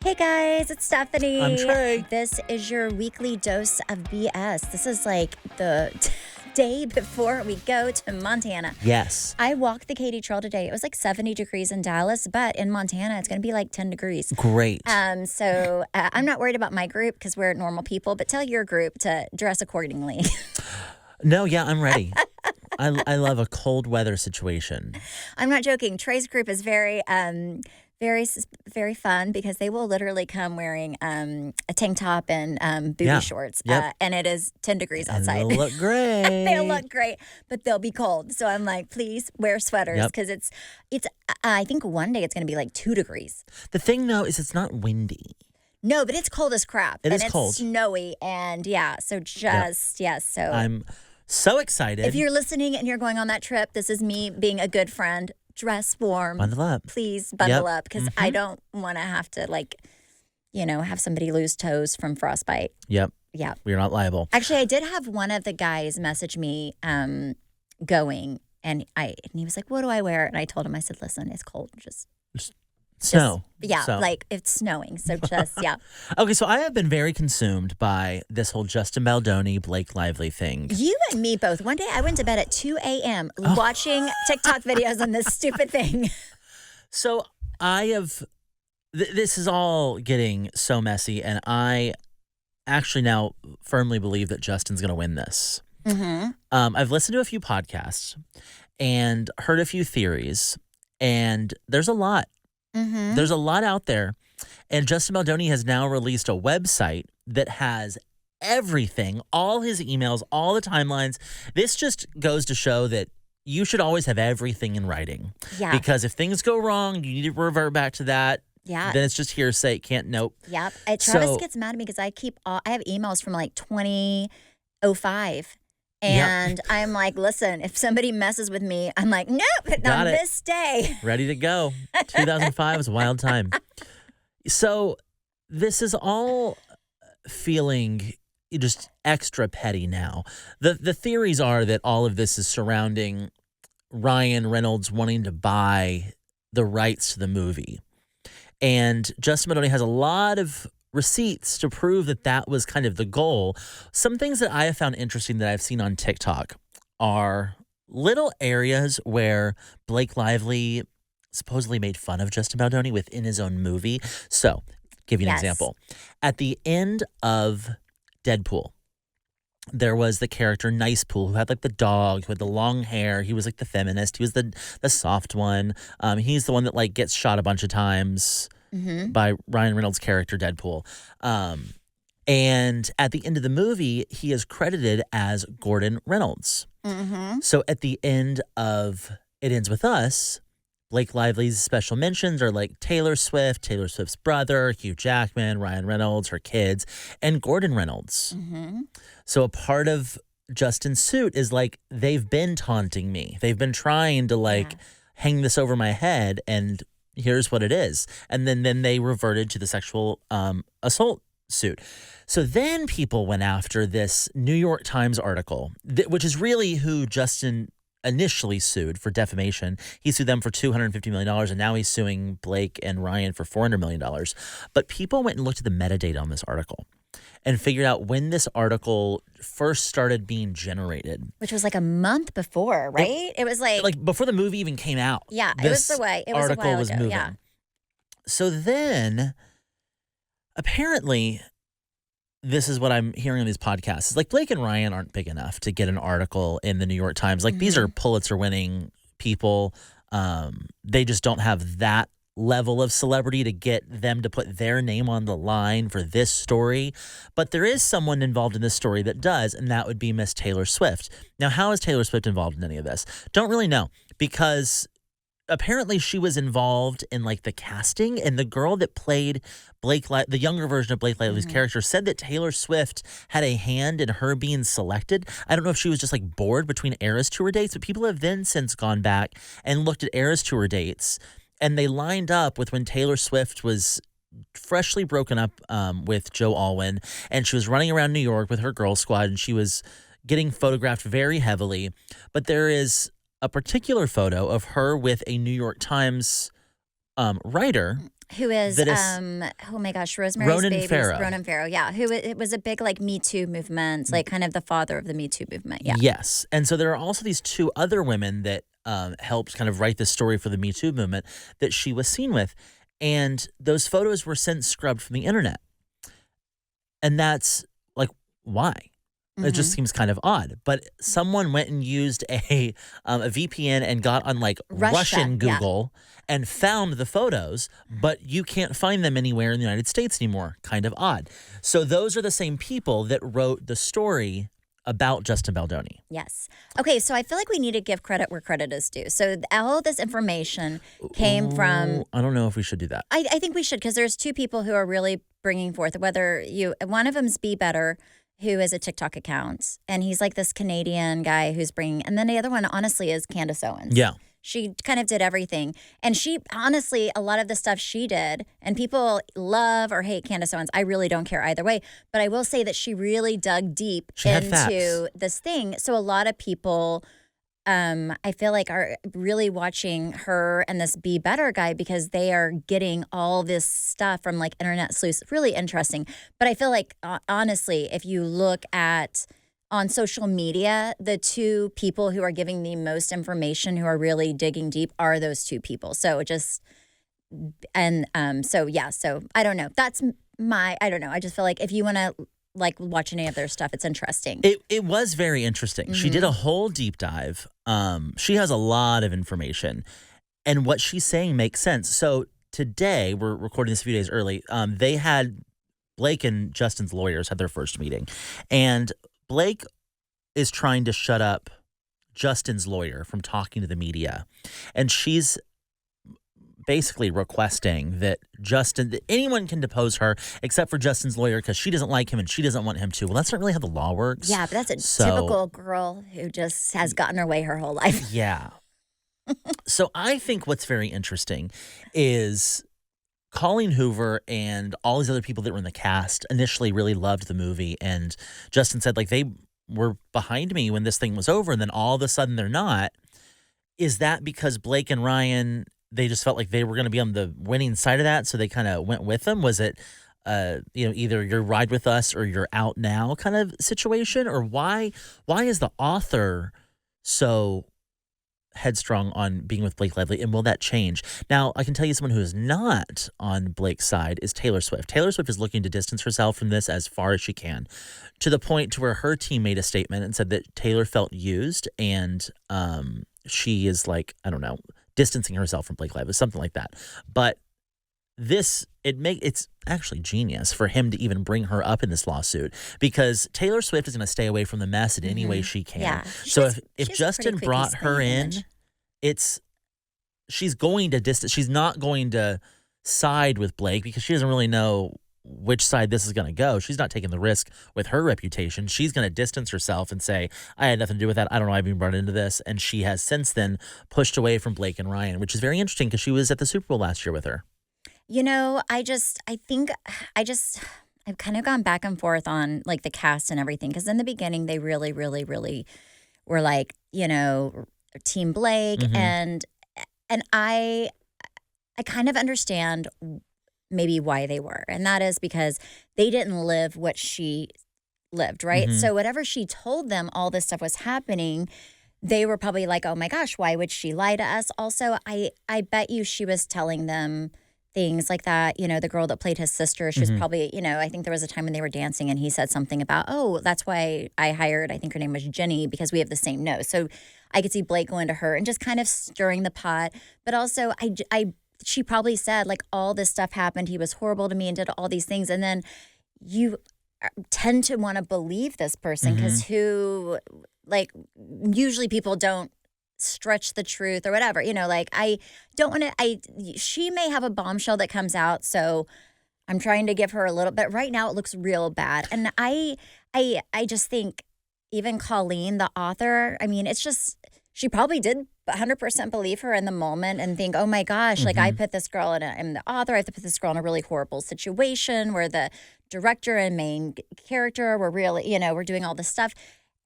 Hey guys, it's Stephanie. I'm Trey. This is your weekly dose of BS. This is like the day before we go to Montana. Yes. I walked the Katy Trail today. It was like 70 degrees in Dallas, but in Montana, it's going to be like 10 degrees. Great. So I'm not worried about my group because we're normal people, but tell your group to dress accordingly. No, yeah, I'm ready. I love a cold weather situation. I'm not joking. Trey's group is very fun because they will literally come wearing a tank top and booty shorts. Yep. And it is 10 degrees outside. And they'll look great. They'll look great, but they'll be cold. So I'm like, please wear sweaters because it's. I think one day it's going to be like 2 degrees. The thing, though, is it's not windy. No, but it's cold as crap. It is it's cold. Snowy. And yeah, so yes. So I'm so excited. if you're listening and you're going on that trip, this is me being a good friend. Dress warm. Bundle up. Please bundle up because I don't want to have to have somebody lose toes from frostbite. Yep. Yeah. We're not liable. Actually, I did have one of the guys message me going and he was like, "What do I wear?" And I told him, I said, "Listen, it's cold. Just Snow. like it's snowing. So yeah." Okay, so I have been very consumed by this whole Justin Baldoni, Blake Lively thing. You and me both. One day I went to bed at 2 a.m. watching TikTok videos on this stupid thing. So I have, this is all getting so messy, and I actually now firmly believe that Justin's going to win this. Mm-hmm. I've listened to a few podcasts and heard a few theories, and there's a lot. Mm-hmm. There's a lot out there, and Justin Baldoni has now released a website that has everything, all his emails, all the timelines. This just goes to show that you should always have everything in writing. Yeah. Because if things go wrong, you need to revert back to that. Yeah. Then it's just hearsay. Nope. Yep. Travis gets mad at me because I have emails from like 2005. And I'm like, listen, if somebody messes with me, I'm like, nope, on this day. Ready to go. 2005 was a wild time. So this is all feeling just extra petty now. The theories are that all of this is surrounding Ryan Reynolds wanting to buy the rights to the movie. And Justin Baldoni has a lot of receipts to prove that that was kind of the goal. Some things that I have found interesting that I've seen on TikTok are little areas where Blake Lively supposedly made fun of Justin Baldoni within his own movie. So, give you an example. At the end of Deadpool, there was the character Nice Pool who had like the dog, who had the long hair. He was like the feminist. He was the soft one. He's the one that like gets shot a bunch of times. Mm-hmm. By Ryan Reynolds' character, Deadpool. And at the end of the movie, he is credited as Gordon Reynolds. Mm-hmm. So at the end of It Ends With Us, Blake Lively's special mentions are like Taylor Swift's brother, Hugh Jackman, Ryan Reynolds, her kids, and Gordon Reynolds. Mm-hmm. So a part of Justin's suit is like, they've been taunting me. They've been trying to hang this over my head, and here's what it is. And then they reverted to the sexual assault suit. So then people went after this New York Times article, which is really who Justin initially sued for defamation. He sued them for $250 million, and now he's suing Blake and Ryan for $400 million. But people went and looked at the metadata on this article and figured out when this article first started being generated. Which was like a month before, right? It was like before the movie even came out. Yeah, it was the way. It was article a while was ago, moving. yeah. So then, apparently, this is what I'm hearing on these podcasts. It's like Blake and Ryan aren't big enough to get an article in the New York Times. Like, these are Pulitzer-winning people. They just don't have that level of celebrity to get them to put their name on the line for this story. But there is someone involved in this story that does, and that would be Miss Taylor Swift. Now, how is Taylor Swift involved in any of this? Don't really know, because apparently she was involved in like the casting, and the girl that played the younger version of Blake Lively's character said that Taylor Swift had a hand in her being selected. I don't know if she was just like bored between Eras Tour dates, but people have then since gone back and looked at Eras Tour dates, and they lined up with when Taylor Swift was freshly broken up with Joe Alwyn, and she was running around New York with her girl squad, and she was getting photographed very heavily. But there is a particular photo of her with a New York Times writer Who is, that is oh my gosh, Rosemary's Ronan Baby. Farrow. Ronan Farrow, yeah. Who it was a big like Me Too movement, like kind of the father of the Me Too movement, yeah. Yes. And so there are also these two other women that helped kind of write the story for the Me Too movement that she was seen with. And those photos were since scrubbed from the internet. And that's like, why? It just seems kind of odd. But someone went and used a VPN and got on like Russian Google and found the photos, but you can't find them anywhere in the United States anymore. Kind of odd. So those are the same people that wrote the story about Justin Baldoni. Yes. Okay, so I feel like we need to give credit where credit is due. So all of this information came from... I don't know if we should do that. I think we should, because there's two people who are really bringing forth, one of them's Be Better, who is a TikTok account, and he's like this Canadian guy who's bringing, and then the other one honestly is Candace Owens. Yeah. She kind of did everything. And she, honestly, a lot of the stuff she did, and people love or hate Candace Owens. I really don't care either way. But I will say that she really dug deep into this thing. So a lot of people, I feel like, are really watching her and this Be Better guy because they are getting all this stuff from like internet sleuths. Really interesting. But I feel like, honestly, if you look at on social media, the two people who are giving the most information, who are really digging deep, are those two people. So so I don't know. That's I don't know. I just feel like if you want to like watch any of their stuff, it's interesting. It was very interesting. She did a whole deep dive. She has a lot of information, and what she's saying makes sense. So today, we're recording this a few days early. They had Blake and Justin's lawyers had their first meeting, and Blake is trying to shut up Justin's lawyer from talking to the media. And she's basically requesting that anyone can depose her except for Justin's lawyer because she doesn't like him and she doesn't want him to. Well, that's not really how the law works. Yeah, but that's a typical girl who just has gotten her way her whole life. Yeah. So I think what's very interesting is Colleen Hoover and all these other people that were in the cast initially really loved the movie, and Justin said like they were behind me when this thing was over, and then all of a sudden they're not. Is that because Blake and Ryan, they just felt like they were going to be on the winning side of that, so they kind of went with them? Was it either you're ride with us or you're out now kind of situation? Or why is the author so headstrong on being with Blake Lively, and will that change? Now, I can tell you someone who is not on Blake's side is Taylor Swift. Taylor Swift is looking to distance herself from this as far as she can, to the point to where her team made a statement and said that Taylor felt used, and she is like, I don't know, distancing herself from Blake Lively, something like that. But it's actually genius for him to even bring her up in this lawsuit, because Taylor Swift is going to stay away from the mess in any way she can. Yeah. So if Justin brought her in, she's going to distance. She's not going to side with Blake because she doesn't really know which side this is going to go. She's not taking the risk with her reputation. She's going to distance herself and say, I had nothing to do with that. I don't know. I've been brought into this. And she has since then pushed away from Blake and Ryan, which is very interesting because she was at the Super Bowl last year with her. You know, I've kind of gone back and forth on like the cast and everything, because in the beginning they really, really, really were like, you know, Team Blake, and I kind of understand maybe why they were, and that is because they didn't live what she lived, right? So whatever she told them, all this stuff was happening. They were probably like, oh my gosh, why would she lie to us? Also, I bet you she was telling them things like that. You know, the girl that played his sister, she was probably, you know, I think there was a time when they were dancing and he said something about, oh, that's why I hired, I think her name was Jenny, because we have the same nose. So I could see Blake going to her and just kind of stirring the pot. But also, she probably said, like, all this stuff happened. He was horrible to me and did all these things. And then you tend to want to believe this person because usually people don't stretch the truth or whatever, you know, like she may have a bombshell that comes out, so I'm trying to give her a little bit. Right now it looks real bad, and I just think even Colleen, the author, I mean, it's just, she probably did 100% believe her in the moment and think, oh my gosh, like I'm the author, I have to put this girl in a really horrible situation where the director and main character were really, you know, we're doing all this stuff.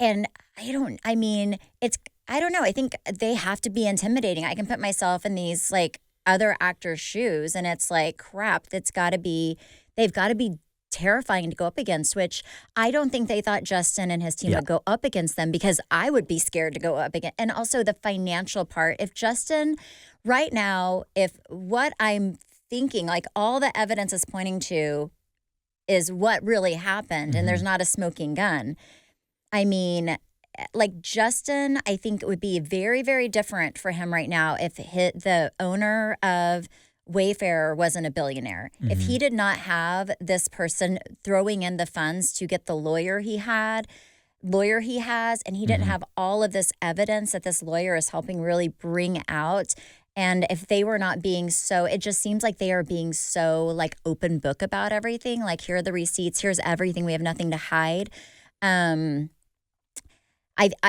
And I don't know. I think they have to be intimidating. I can put myself in these like other actors' shoes, and it's like, crap, they've got to be terrifying to go up against, which I don't think they thought Justin and his team would go up against them, because I would be scared to go up against. And also the financial part. If Justin, right now, if what I'm thinking, like all the evidence is pointing to is what really happened, and there's not a smoking gun. I mean, like Justin, I think it would be very, very different for him right now if the owner of Wayfair wasn't a billionaire. If he did not have this person throwing in the funds to get the lawyer he has, and he didn't have all of this evidence that this lawyer is helping really bring out. And if they were not being so, it just seems like they are being so like open book about everything. Like, here are the receipts, here's everything, we have nothing to hide. I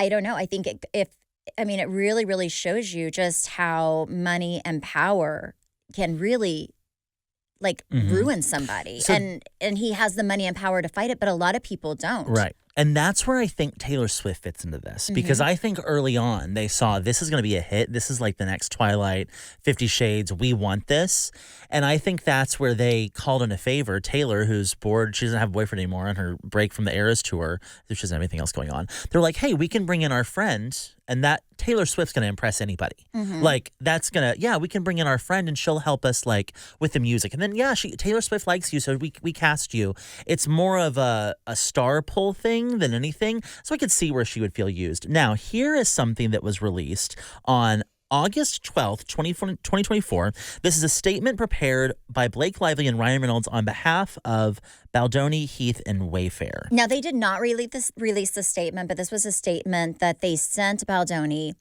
don't know. I think it really, really shows you just how money and power can really like ruin somebody. So, and he has the money and power to fight it, but a lot of people don't. Right. And that's where I think Taylor Swift fits into this, because I think early on they saw this is going to be a hit. This is like the next Twilight, 50 Shades. We want this. And I think that's where they called in a favor. Taylor, who's bored, she doesn't have a boyfriend anymore on her break from the Eras tour. She doesn't have anything else going on. They're like, hey, we can bring in our friend, and that Taylor Swift's going to impress anybody. Like, that's going to, we can bring in our friend and she'll help us like with the music. And then, Taylor Swift likes you, so we cast you. It's more of a star pull thing than anything. So I could see where she would feel used. Now, here is something that was released on August 12th, 2024. This is a statement prepared by Blake Lively and Ryan Reynolds on behalf of Baldoni, Heath, and Wayfair. Now, they did not release the statement, but this was a statement that they sent Baldoni,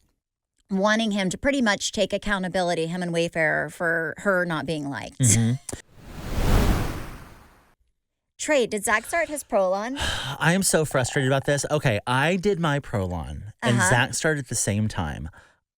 wanting him to pretty much take accountability, him and Wayfair, for her not being liked. Trey, did Zach start his prolon? I am so frustrated about this. Okay, I did my prolon, and Zach started at the same time.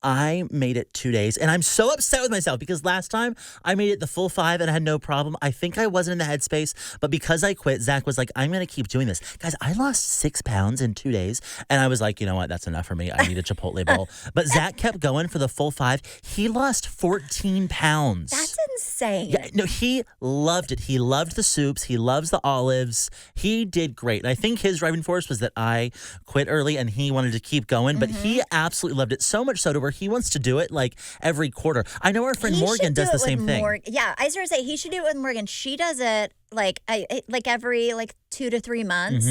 I made it 2 days, and I'm so upset with myself because last time I made it the full 5 and I had no problem. I think I wasn't in the headspace, but because I quit, Zach was like, I'm going to keep doing this. Guys, I lost 6 pounds in 2 days, and I was like, you know what? That's enough for me. I need a Chipotle bowl. But Zach kept going for the full 5. He lost 14 pounds. That's insane. Yeah, no, he loved it. He loved the soups. He loves the olives. He did great. And I think his driving force was that I quit early and he wanted to keep going, but he absolutely loved it, so much so to where he wants to do it like every quarter. I know our friend Morgan does the same thing. Yeah, I was going to say he should do it with Morgan. She does it like every 2 to 3 months.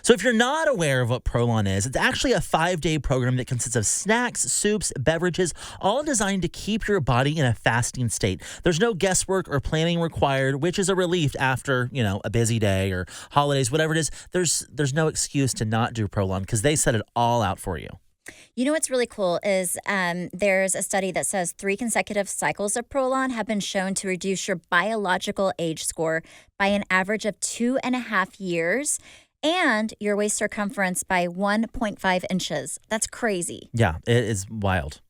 So if you're not aware of what Prolon is, it's actually a 5-day program that consists of snacks, soups, beverages, all designed to keep your body in a fasting state. There's no guesswork or planning required, which is a relief after, a busy day or holidays, whatever it is. There's no excuse to not do Prolon because they set it all out for you. You know what's really cool is there's a study that says 3 consecutive cycles of Prolon have been shown to reduce your biological age score by an average of 2.5 years and your waist circumference by 1.5 inches. That's crazy. Yeah, it is wild.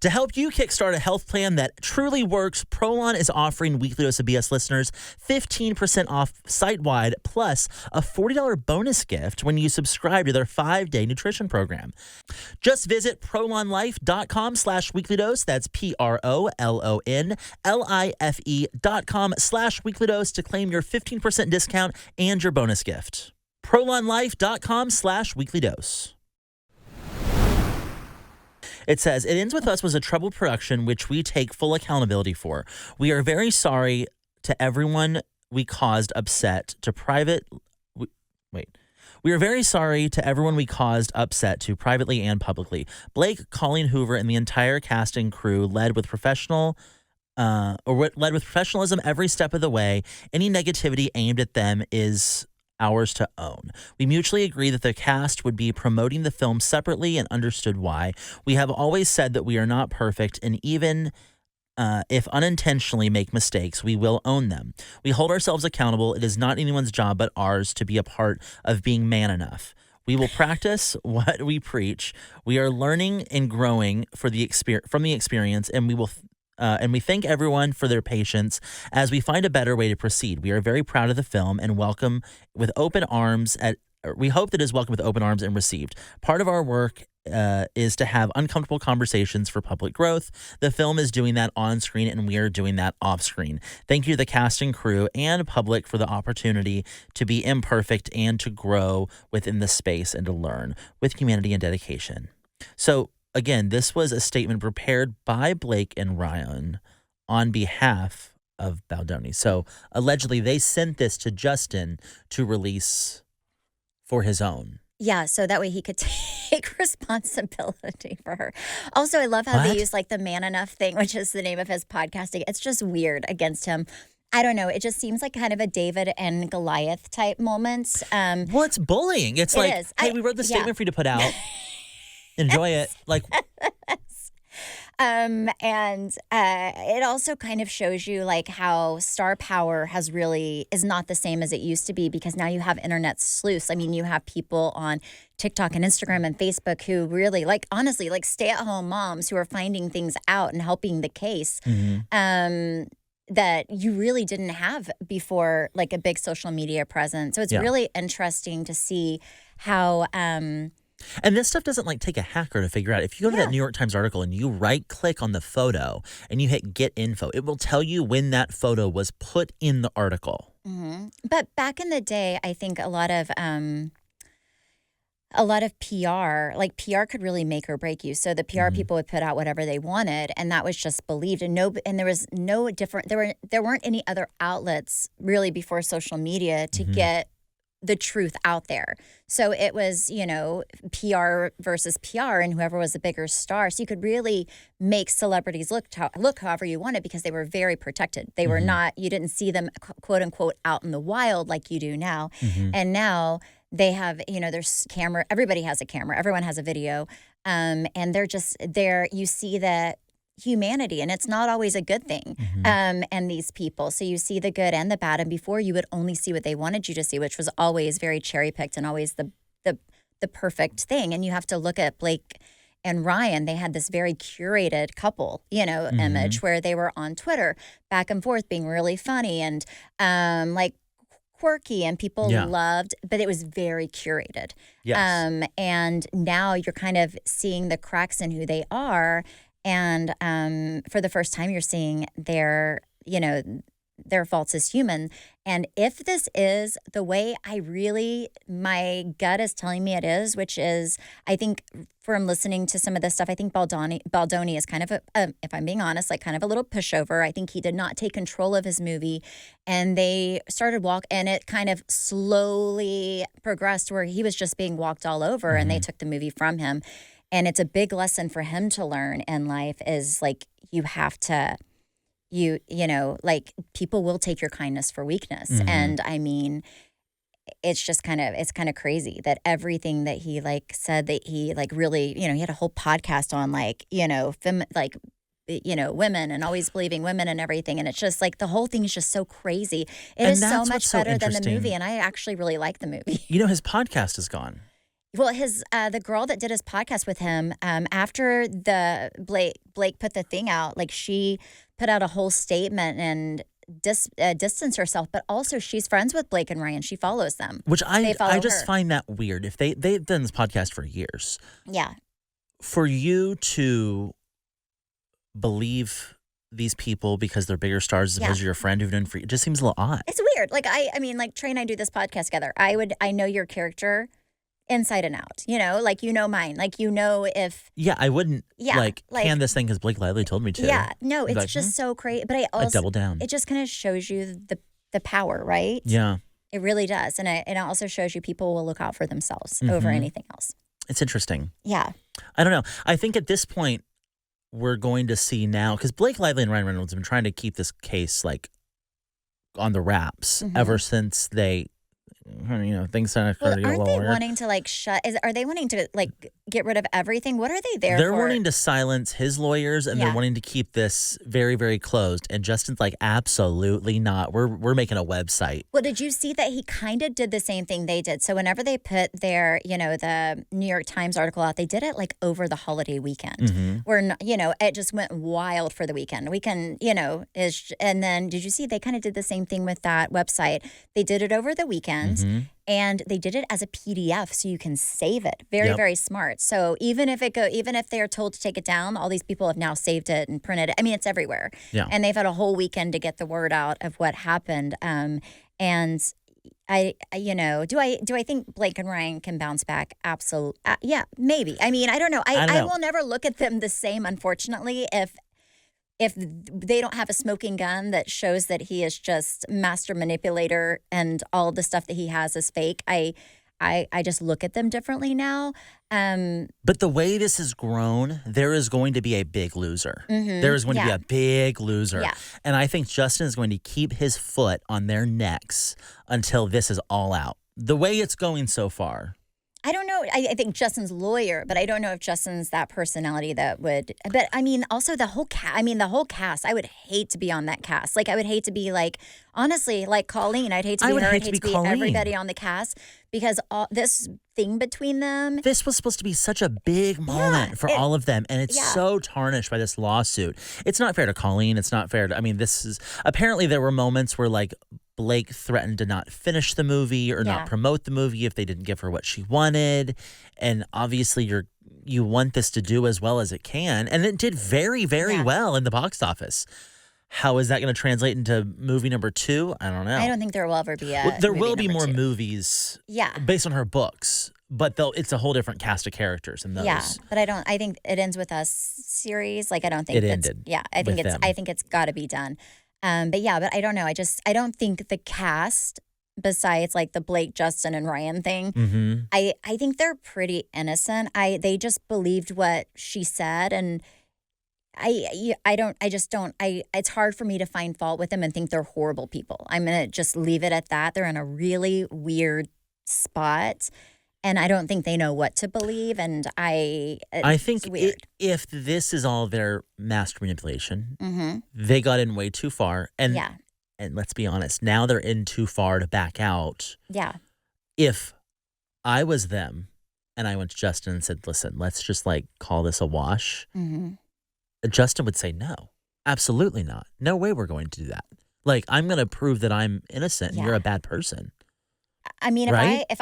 To help you kickstart a health plan that truly works, Prolon is offering Weekly Dose of BS listeners 15% off site-wide plus a $40 bonus gift when you subscribe to their 5-day nutrition program. Just visit prolonlife.com/weeklydose. That's prolonlife.com/weeklydose to claim your 15% discount and your bonus gift. prolonlife.com/weeklydose. It says, It Ends With Us was a troubled production which we take full accountability for. We are very sorry to everyone we caused upset to We are very sorry to everyone we caused upset to privately and publicly. Blake, Colleen Hoover, and the entire cast and crew led with professionalism every step of the way. Any negativity aimed at them is ours to own. We mutually agree that the cast would be promoting the film separately and understood why. We have always said that we are not perfect, and even if unintentionally make mistakes, we will own them. We hold ourselves accountable. It is not anyone's job but ours to be a part of being man enough. We will practice what we preach. We are learning and growing from the experience, and we thank everyone for their patience as we find a better way to proceed. We are very proud of the film and we hope that it is welcomed with open arms and received. Part of our work is to have uncomfortable conversations for public growth. The film is doing that on screen, and we are doing that off screen. Thank you to the cast and crew and public for the opportunity to be imperfect and to grow within the space and to learn with humanity and dedication. So again, this was a statement prepared by Blake and Ryan on behalf of Baldoni. So allegedly they sent this to Justin to release for his own. Yeah, so that way he could take responsibility for her. Also, I love how they use like the Man Enough thing, which is the name of his podcasting. It's just weird against him. I don't know. It just seems like kind of a David and Goliath type moment. Well, it's bullying. It's like, hey, we wrote the statement for you to put out. Enjoy it. Like, and it also kind of shows you like how star power is not the same as it used to be, because now you have internet sleuths. I mean, you have people on TikTok and Instagram and Facebook who really like, honestly, like stay-at-home moms who are finding things out and helping the case that you really didn't have before, like a big social media presence. So it's really interesting to see how and this stuff doesn't like take a hacker to figure out. If you go to that New York Times article and you right click on the photo and you hit get info, it will tell you when that photo was put in the article. Mm-hmm. But back in the day, I think a lot of PR, like PR could really make or break you. So the PR people would put out whatever they wanted, and that was just believed. And there was no different. There weren't any other outlets really before social media to get the truth out there. So it was, PR versus PR, and whoever was the bigger star. So you could really make celebrities look however you wanted, because they were very protected. They were not, you didn't see them quote unquote out in the wild like you do now. And now they have, there's camera, everybody has a camera, everyone has a video. And they're just there. You see that humanity, and it's not always a good thing. And these people, so you see the good and the bad, and before you would only see what they wanted you to see, which was always very cherry picked and always the perfect thing. And you have to look at Blake and Ryan. They had this very curated couple, image where they were on Twitter back and forth being really funny and like quirky, and people loved, but it was very curated. And now you're kind of seeing the cracks in who they are. And for the first time, you're seeing their faults as human. And if this is the way my gut is telling me it is, which is, I think from listening to some of this stuff, I think Baldoni is kind of if I'm being honest, like kind of a little pushover. I think he did not take control of his movie, and they started and it kind of slowly progressed where he was just being walked all over, and they took the movie from him. And it's a big lesson for him to learn in life is like, you have to, like people will take your kindness for weakness. And I mean, it's kind of crazy that everything that he like said that he like really, he had a whole podcast on like, women and always believing women and everything. And it's just like the whole thing is just so crazy. It is so much better than the movie. And I actually really like the movie. His podcast is gone. Well, the girl that did his podcast with him, after the Blake put the thing out, like she put out a whole statement and distanced herself, but also she's friends with Blake and Ryan. She follows them. Which I just find that weird. If they've done this podcast for years. Yeah. For you to believe these people because they're bigger stars as opposed to your friend who've done for you, it just seems a little odd. It's weird. Like I mean, like Trey and I do this podcast together. I know your character inside and out, like mine, like if I wouldn't can this thing because Blake Lively told me to. No, it's just so crazy. But I also double down. It just kind of shows you the power, right? Yeah, it really does, and it also shows you people will look out for themselves over anything else. It's interesting. Yeah, I don't know. I think at this point we're going to see now, because Blake Lively and Ryan Reynolds have been trying to keep this case like on the wraps ever since they. Things started to get a little weird. Aren't they wanting to like are they wanting to like get rid of everything? What are they there for? They're wanting to silence his lawyers, and they're wanting to keep this very, very closed. And Justin's like, absolutely not. We're making a website. Well, did you see that he kind of did the same thing they did? So whenever they put their, the New York Times article out, they did it like over the holiday weekend, where it just went wild for the weekend. And then did you see they kind of did the same thing with that website? They did it over the weekend. times. Mm-hmm. And they did it as a PDF so you can save it. Very, Yep. very smart. So even if they're told to take it down, all these people have now saved it and printed it. I mean, it's everywhere. Yeah. And they've had a whole weekend to get the word out of what happened. And do I think Blake and Ryan can bounce back? Absolutely. Yeah, maybe. I mean, I don't know. I will never look at them the same, unfortunately, if they don't have a smoking gun that shows that he is just master manipulator and all the stuff that he has is fake. I just look at them differently now. But the way this has grown, there is going to be a big loser. Mm-hmm. There is going to be a big loser. Yeah. And I think Justin is going to keep his foot on their necks until this is all out. The way it's going so far. I don't know. I think Justin's lawyer, but I don't know if Justin's that personality that would. But I mean, also the whole cast. I mean, the whole cast. I would hate to be on that cast. Like, I would hate to be honestly, like Colleen. I'd hate to be her. I'd hate to be Colleen. Everybody on the cast because all this thing between them. This was supposed to be such a big moment for all of them, and it's so tarnished by this lawsuit. It's not fair to Colleen. It's not fair to. I mean, apparently there were moments where Blake threatened to not finish the movie or not promote the movie if they didn't give her what she wanted. And obviously you want this to do as well as it can. And it did very, very well in the box office. How is that going to translate into movie number 2? I don't know. I don't think there will ever be there will be more 2. movies based on her books. But it's a whole different cast of characters in those. Yeah, but I think it ends with us series. Like, I don't think it ended. Yeah, I think it's got to be done. But I don't know. I don't think the cast, besides like the Blake, Justin, and Ryan thing, mm-hmm. I think they're pretty innocent. They just believed what she said, and it's hard for me to find fault with them and think they're horrible people. I'm gonna just leave it at that. They're in a really weird spot. And I don't think they know what to believe, and I think if this is all their master manipulation, mm-hmm. they got in way too far. And yeah. And let's be honest, now they're in too far to back out. Yeah. If I was them and I went to Justin and said, listen, let's just call this a wash, mm-hmm. Justin would say, no, absolutely not. No way we're going to do that. I'm going to prove that I'm innocent and you're a bad person. I mean, right? if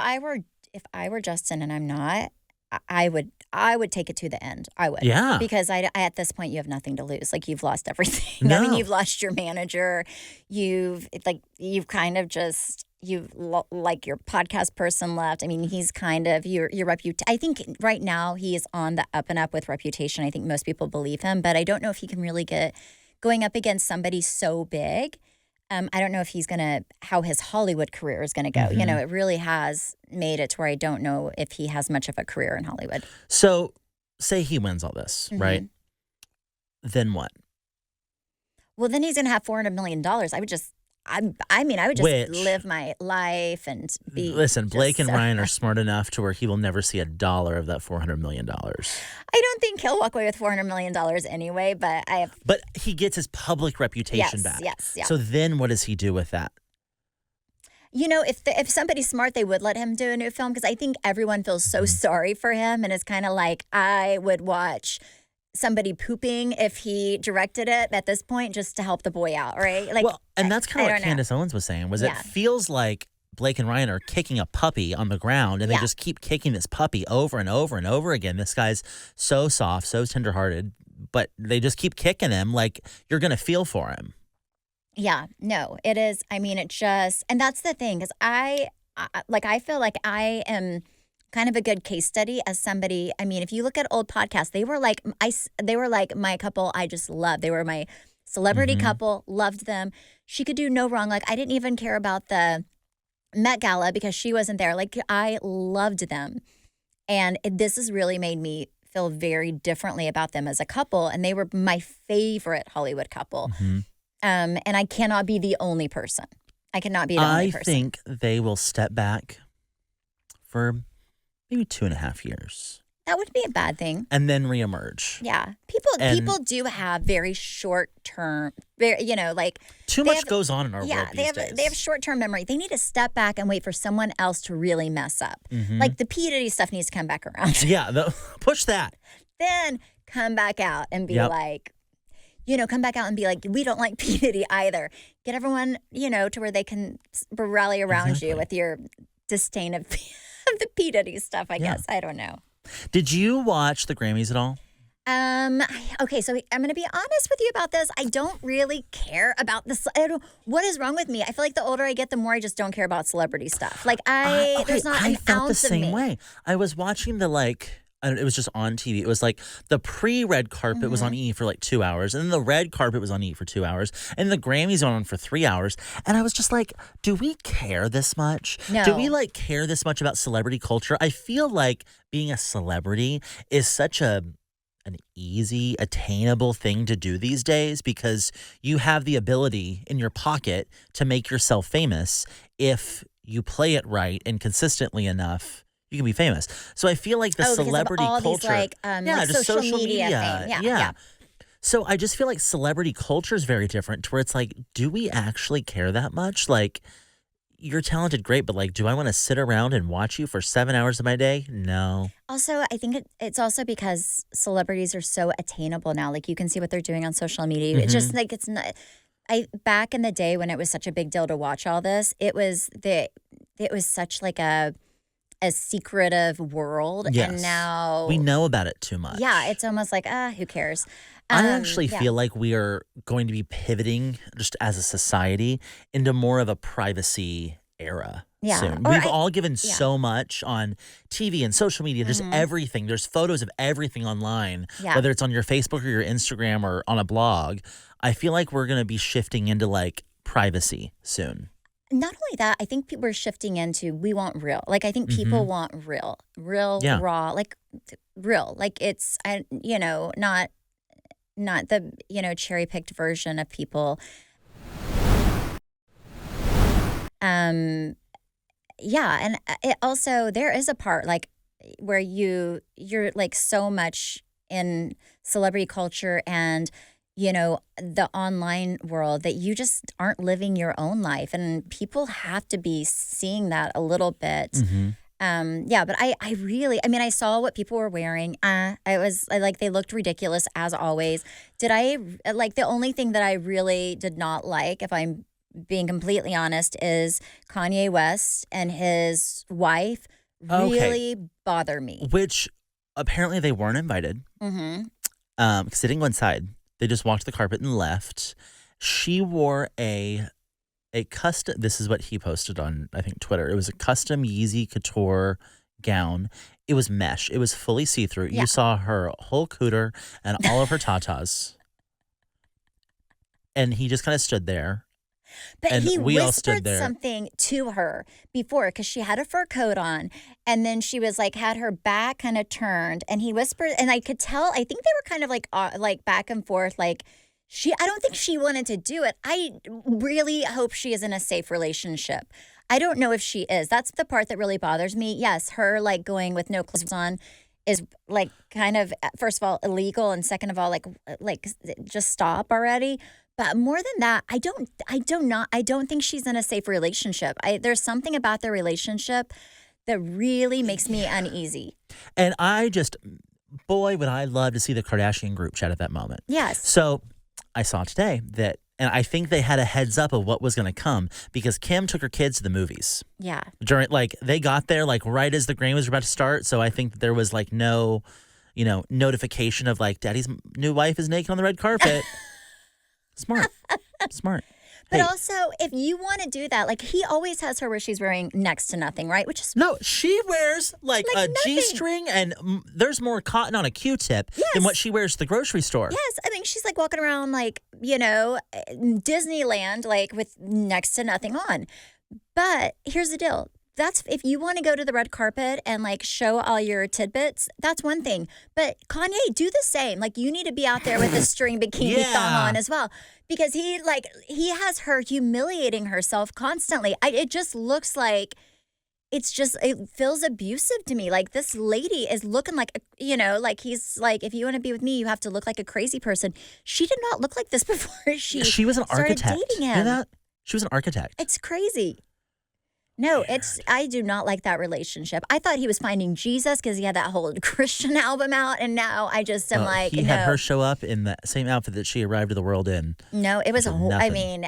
I were Justin and I'm not, I would take it to the end. I would. Yeah. Because at this point you have nothing to lose. You've lost everything. No. I mean, you've lost your manager. You've kind of just your podcast person left. I mean, he's kind of your reputation. I think right now he is on the up and up with reputation. I think most people believe him, but I don't know if he can really get going up against somebody so big. I don't know if how his Hollywood career is going to go. Mm-hmm. It really has made it to where I don't know if he has much of a career in Hollywood. So say he wins all this, mm-hmm. right? Then what? Well, then he's going to have $400 million. I would just live my life and be. Listen, Blake and Ryan are smart enough to where he will never see $1 of that $400 million. I don't think he'll walk away with $400 million anyway, but But he gets his public reputation back. Yes. So then what does he do with that? If somebody's smart, they would let him do a new film because I think everyone feels so sorry for him, and it's kind of like I would watch somebody pooping if he directed it at this point just to help the boy out, right? And that's kind of what Candace Owens was saying, it feels like Blake and Ryan are kicking a puppy on the ground, and they just keep kicking this puppy over and over and over again. This guy's so soft, so tenderhearted, but they just keep kicking him you're going to feel for him. Yeah, no, it is. I mean, and that's the thing, because I feel like I am kind of a good case study as somebody. I mean, if you look at old podcasts, they were like my couple I just loved. They were my celebrity mm-hmm. couple, loved them. She could do no wrong. I didn't even care about the Met Gala because she wasn't there. I loved them. And this has really made me feel very differently about them as a couple. And they were my favorite Hollywood couple. Mm-hmm. And I cannot be the only person. I cannot be the only person. I think they will step back for maybe 2.5 years. That wouldn't be a bad thing. And then reemerge. Yeah. People do have very short term, too much goes on in our world these days. They have short term memory. They need to step back and wait for someone else to really mess up. Mm-hmm. The P. Diddy stuff needs to come back around. Yeah, push that. Then come back out and be come back out and be like, we don't like P. Diddy either. Get everyone, to where they can rally around you with your disdain of the P. Diddy stuff, I guess. I don't know. Did you watch the Grammys at all? Okay, so I'm going to be honest with you about this. I don't really care about this. What is wrong with me? I feel like the older I get, the more I just don't care about celebrity stuff. Like there's not an felt ounce the same of me. way. I was watching it was just on TV. It was like the pre-red carpet was on E for like 2 hours, and then the red carpet was on E for 2 hours, and the Grammys were on for 3 hours. And I was just like, do we care this much? No. Do we care this much about celebrity culture? I feel like being a celebrity is such an easy, attainable thing to do these days because you have the ability in your pocket to make yourself famous. If you play it right and consistently enough, you can be famous. So I feel like the celebrity all culture, these, just social media fame. Yeah. So I just feel like celebrity culture is very different to where it's like, do we actually care that much? Like, you're talented, great, but do I want to sit around and watch you for 7 hours of my day? No. Also, I think it's also because celebrities are so attainable now. Like, you can see what they're doing on social media. It's just like, it's not. Back in the day when it was such a big deal to watch all this, it was such like a secretive world. Yes. And now we know about it too much. Yeah, it's almost like, who cares? I actually feel like we are going to be pivoting just as a society into more of a privacy era soon. We've all given so much on TV and social media, just everything. There's photos of everything online, whether it's on your Facebook or your Instagram or on a blog. I feel like we're going to be shifting into privacy soon. Not only that, I think people are shifting into, we want real. Like, I think people want real, raw, real. Like, it's, not the, cherry-picked version of people. And it also, there is a part, where you're, so much in celebrity culture and, the online world that you just aren't living your own life. And people have to be seeing that a little bit. But I really, I saw what people were wearing. They looked ridiculous as always. The only thing that I really did not like, if I'm being completely honest, is Kanye West and his wife really bother me. Which apparently they weren't invited. Because they didn't go inside. They just walked the carpet and left. She wore a custom, this is what he posted on, I think, Twitter. It was a custom Yeezy Couture gown. It was mesh. It was fully see-through. You saw her whole cooter and all of her tatas. And he just kind of stood there. But and he we all whispered stood there. something to her before because she had a fur coat on. And then she was had her back kind of turned. And he whispered, and I could tell, I think they were kind of back and forth, I don't think she wanted to do it. I really hope she is in a safe relationship. I don't know if she is. That's the part that really bothers me. Yes, her going with no clothes on is kind of, first of all, illegal, and second of all, just stop already. But more than that, I don't think she's in a safe relationship. There's something about their relationship that really makes me uneasy. And boy, would I love to see the Kardashian group chat at that moment. Yes. So I saw today that, and I think they had a heads up of what was going to come because Kim took her kids to the movies. Yeah. During, they got there, right as the Grammys were about to start. So I think that there was, no, notification of, Daddy's new wife is naked on the red carpet. Smart. But Hey. also, if you want to do that, he always has her where she's wearing next to nothing, right? Which is No, she wears a nothing. G-string, and there's more cotton on a Q-tip than what she wears at the grocery store. Yes, I think she's walking around Disneyland, with next to nothing on. But here's the deal. That's if you want to go to the red carpet and show all your tidbits, that's one thing. But Kanye, do the same. You need to be out there with a string bikini thong on as well. Because he has her humiliating herself constantly. It just looks like it feels abusive to me. This lady is looking he's if you want to be with me, you have to look like a crazy person. She did not look like this before she was an started architect. dating him. You know that? She was an architect. It's crazy. No, I do not like that relationship. I thought he was finding Jesus because he had that whole Christian album out, and now I just am like, he had her show up in the same outfit that she arrived to the world in. No, it was nothing. I mean,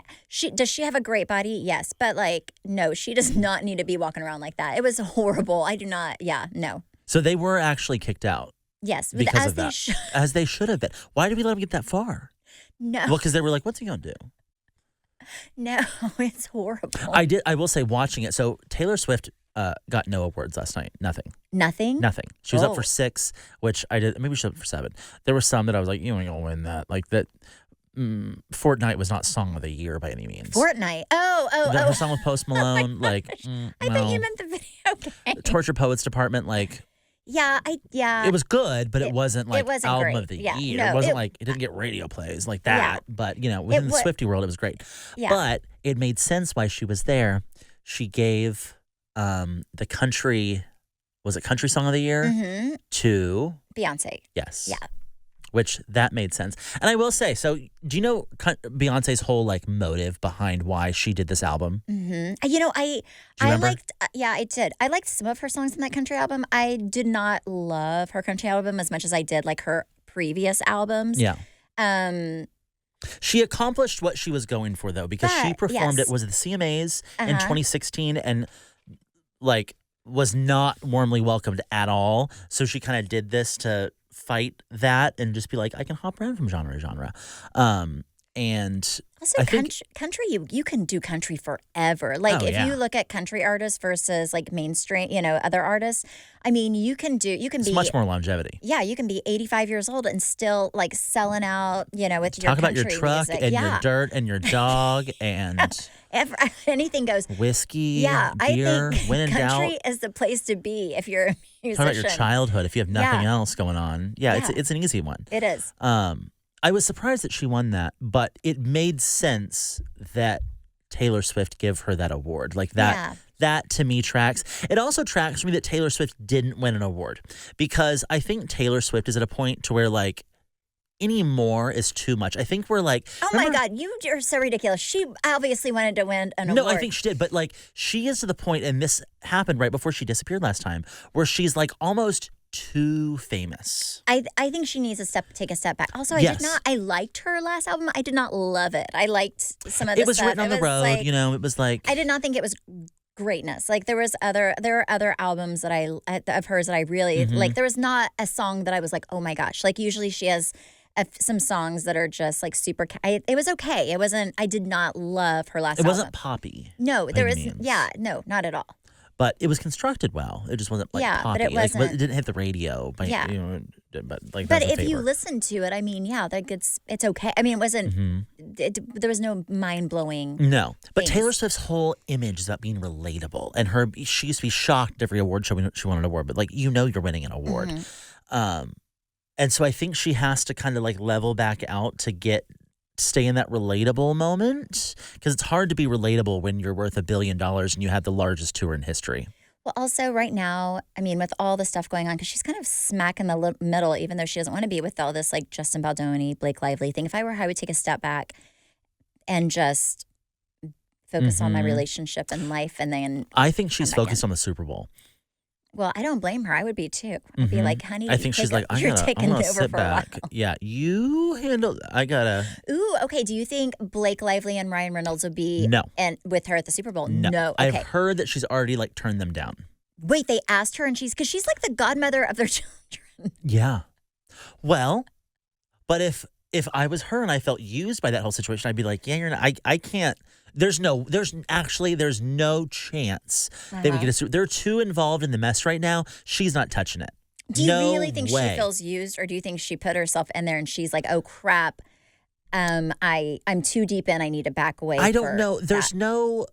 does she have a great body? Yes, but like, no, she does not need to be walking around like that. It was horrible. I do not. Yeah, no. So they were actually kicked out. Yes, because of that. As they should have been. Why did we let them get that far? No. Well, because they were like, what's he gonna do? No, it's horrible. I will say, watching it. So Taylor Swift got no awards last night. Nothing. Nothing? Nothing. She was up for 6, which I did. Maybe she was up for 7. There were some that I was like, you ain't gonna win that. Like that. Fortnite was not Song of the Year by any means. Fortnite. Oh. Her song with Post Malone. I thought you meant the video game. Torture Poets Department. Like. Yeah, It was good, but it wasn't like album great. of the year. No, it wasn't like it didn't get radio plays like that. Yeah. But within the Swiftie world, it was great. Yeah. But it made sense why she was there. She gave the country, was it country song of the year to Beyonce. Yes. Yeah. Which that made sense. And I will say, so do you know Beyonce's whole like motive behind why she did this album? Mm-hmm. I liked, I did. I liked some of her songs in that country album. I did not love her country album as much as I did like her previous albums. Yeah. She accomplished what she was going for though, because she performed it, was it the CMAs in 2016 and like was not warmly welcomed at all. So she kind of did this to fight that and just be like, I can hop around from genre to genre. And also country, you can do country forever. Like you look at country artists versus like mainstream, other artists, I mean, it's much more longevity. Yeah, you can be 85 years old and still like selling out, with your talk about your truck music. And your dirt and your dog and anything goes. Whiskey, beer, I think when in country is the place to be if you're a musician. Talk about your childhood if you have nothing else going on. Yeah, it's an easy one. It is. I was surprised that she won that, but it made sense that Taylor Swift give her that award. Like that. Yeah. That to me tracks. It also tracks for me that Taylor Swift didn't win an award because I think Taylor Swift is at a point to where like any more is too much. I think we're like, my God, you're so ridiculous. She obviously wanted to win an award. No, I think she did, but like she is to the point, and this happened right before she disappeared last time, where she's like almost too famous. I think she needs to take a step back. Also, I liked her last album. I did not love it. I liked some of the stuff. It was written on the road, like, it was like. I did not think it was greatness. Like there are other albums that of hers that I really like. There was not a song that I was like, oh my gosh. Like usually she has some songs that are just like super. It was okay. It wasn't. I did not love her last album. It wasn't poppy. No, there was. Yeah, no, not at all. But it was constructed well. It just wasn't like poppy. But it wasn't. Like, it didn't hit the radio. But, but like. But if you listen to it, I mean, it's okay. I mean, it wasn't. There was no mind blowing. No, but Taylor Swift's whole image is about being relatable, and she used to be shocked every award show she won an award. But like you're winning an award, and so I think she has to kind of like level back out to stay in that relatable moment, because it's hard to be relatable when you're worth $1 billion and you have the largest tour in history. Well, also right now, I mean, with all the stuff going on, because she's kind of smack in the middle, even though she doesn't want to be, with all this like Justin Baldoni, Blake Lively thing. If I were her, I would take a step back and just focus on my relationship and life, and then I think she's focused on the Super Bowl. Well, I don't blame her. I would be too. I'd be like, honey, I think she's like, I'm gonna sit back. Yeah, you handle. I gotta. Ooh, okay. Do you think Blake Lively and Ryan Reynolds would be and with her at the Super Bowl? No. Okay. I've heard that she's already like turned them down. Wait, they asked her, and because she's like the godmother of their children. Yeah. Well, but if I was her and I felt used by that whole situation, I'd be like, yeah, you're not. I can't. There's no chance they would get they're too involved in the mess right now. She's not touching it. Do you really think she feels used, or do you think she put herself in there and she's like, oh crap, I'm too deep in, I need to back away? I don't know. There's no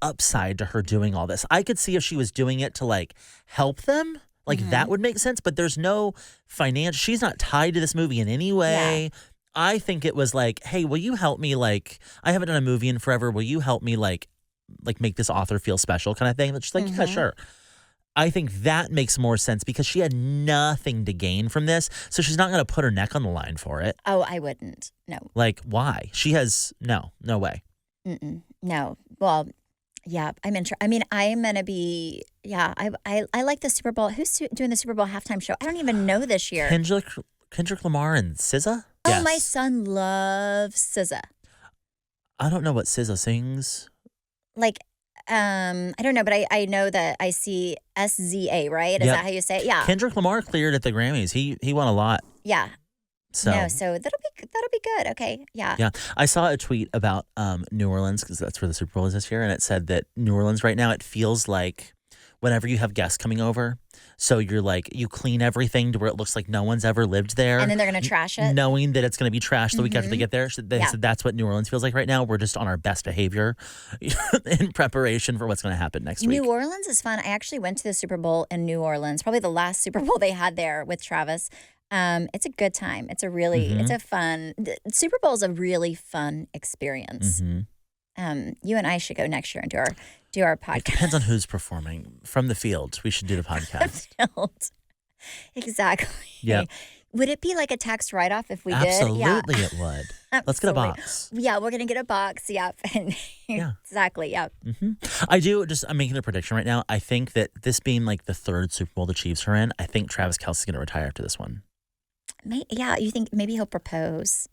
upside to her doing all this. I could see if she was doing it to like help them. Like that would make sense, but there's no financial. She's not tied to this movie in any way. Yeah. I think it was like, hey, will you help me? Like, I haven't done a movie in forever. Will you help me like make this author feel special kind of thing? But she's like, yeah, sure. I think that makes more sense because she had nothing to gain from this. So she's not going to put her neck on the line for it. Oh, I wouldn't. No. Like, why? She has no way. No. Well, Yeah, I'm in. I mean, I'm gonna be. Yeah, I like the Super Bowl. Who's doing the Super Bowl halftime show? I don't even know this year. Kendrick Lamar and SZA? Oh, Yes. my son loves SZA. I don't know what SZA sings. Like, I don't know, but I know that I see SZA, right? Is Yep. that how you say it? Yeah. Kendrick Lamar cleared at the Grammys. He won a lot. Yeah. So No, so that'll be good. Okay. Yeah. yeah, I saw a tweet about New Orleans because that's where the Super Bowl is this year, and it said that New Orleans right now, it feels like whenever you have guests coming over, so you're like, you clean everything to where it looks like no one's ever lived there. And then they're going to trash it. Knowing that it's going to be trashed the week after they get there. So they Yeah. said that's what New Orleans feels like right now. We're just on our best behavior in preparation for what's going to happen next week. New Orleans is fun. I actually went to the Super Bowl in New Orleans, probably the last Super Bowl they had there with Travis. It's a good time. It's a really, it's a fun, Super Bowl is a really fun experience. You and I should go next year and do our podcast. It depends on who's performing. From the field, we should do the podcast. Exactly. Yeah. Would it be like a tax write-off if we Absolutely did? Yeah. it would. Let's get a box. Yeah, we're going to get a box. Yep. Yeah. Exactly. Yep. I'm making a prediction right now. I think that this being like the third Super Bowl the Chiefs are in, I think Travis Kelce's going to retire after this one. Yeah, you think maybe he'll propose?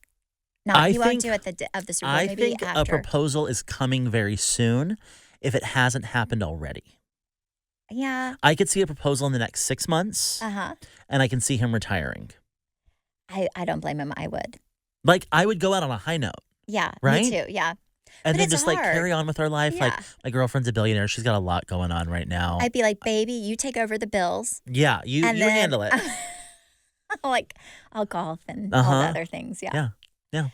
No, I he won't think- do it of the Super Bowl. I Maybe think after. a proposal is coming very soon if it hasn't happened already. Yeah. I could see a proposal in the next 6 months, and I can see him retiring. I don't blame him. I would. Like, I would go out on a high note. Yeah. Right? Me too. Yeah. And But then it's just like hard. carry on with our life. Yeah. Like, my girlfriend's a billionaire. She's got a lot going on right now. I'd be like, baby, you take over the bills. Yeah, you and then, handle it. Like, I'll golf and all the other things. Yeah. Yeah.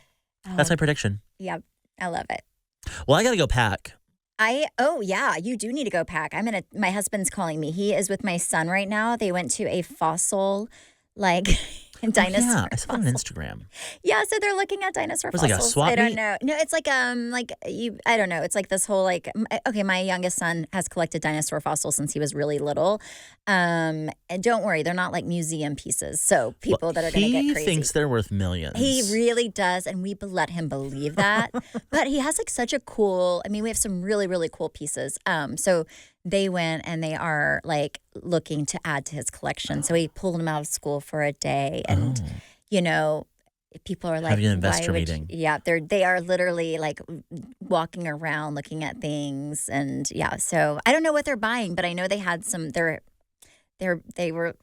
That's my prediction. Yep. I love it. Well, I got to go pack. Oh yeah, you do need to go pack. My husband's calling me. He is with my son right now. They went to a fossil, like, dinosaur. Yeah, I saw it on fossil. Instagram. Yeah, so they're looking at dinosaur Was it like a fossils. swap I don't meet? know. No, it's like I don't know. It's like this whole like okay, my youngest son has collected dinosaur fossils since he was really little. And don't worry, they're not like museum pieces. So people that are going to get crazy. He thinks they're worth millions. He really does, and we let him believe that. But he has like such a cool. I mean, we have some really really cool pieces. So they went and they are like looking to add to his collection. So he pulled him out of school for a day, and you know, people are like, having an investor why would meeting. Yeah, they are literally like walking around looking at things, and yeah. So I don't know what they're buying, but I know they had some. They were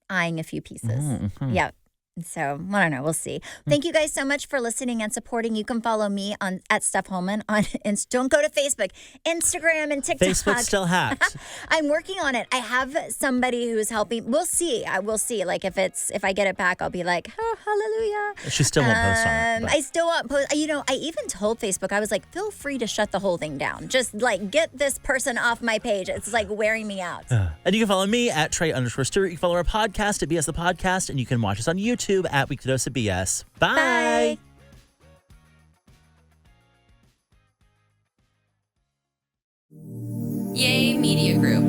eyeing a few pieces. Yeah. So I don't know. We'll see. Thank you guys so much for listening and supporting. You can follow me at Steph Holman on don't go to Facebook, Instagram, and TikTok. Facebook's still hacked. I'm working on it. I have somebody who's helping. We'll see. I will see. Like if I get it back, I'll be like, oh, hallelujah. She still won't post on it. but- I still won't post. You know, I even told Facebook, I was like, feel free to shut the whole thing down. Just like get this person off my page. It's like wearing me out. And you can follow me at Trey_Stewart. You can follow our podcast at BS the Podcast, and you can watch us on YouTube at Weekly Dose of BS. Bye. Bye. Yay Media Group.